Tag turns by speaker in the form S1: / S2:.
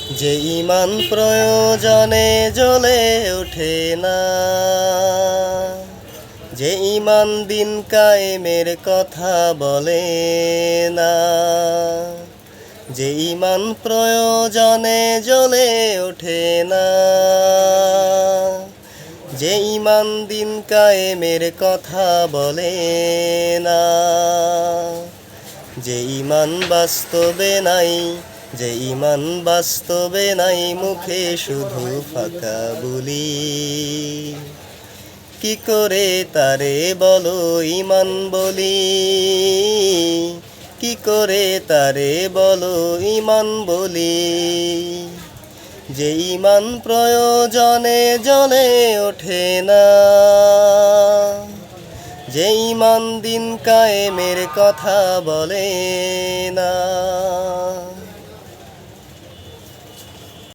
S1: যে ঈমান প্রয়োজনে জ্বলে ওঠে না, যে ঈমান দিন কায়েমের কথা বলে না, যে ঈমান প্রয়োজনে জ্বলে ওঠে না, যে ঈমান দিন কায়েমের কথা বলে না, যে ঈমান বাস্তবে নাই, যে ঈমান বাস্তবে নাই, মুখে শুধু ফাঁকা বলি। কি করে তারে বলো ঈমান বলি, কি করে তারে বলো ঈমান বলি। যে ঈমান প্রয়োজনে জ্বলে ওঠে না, যে ঈমান দিন কায়েমের কথা বলে না।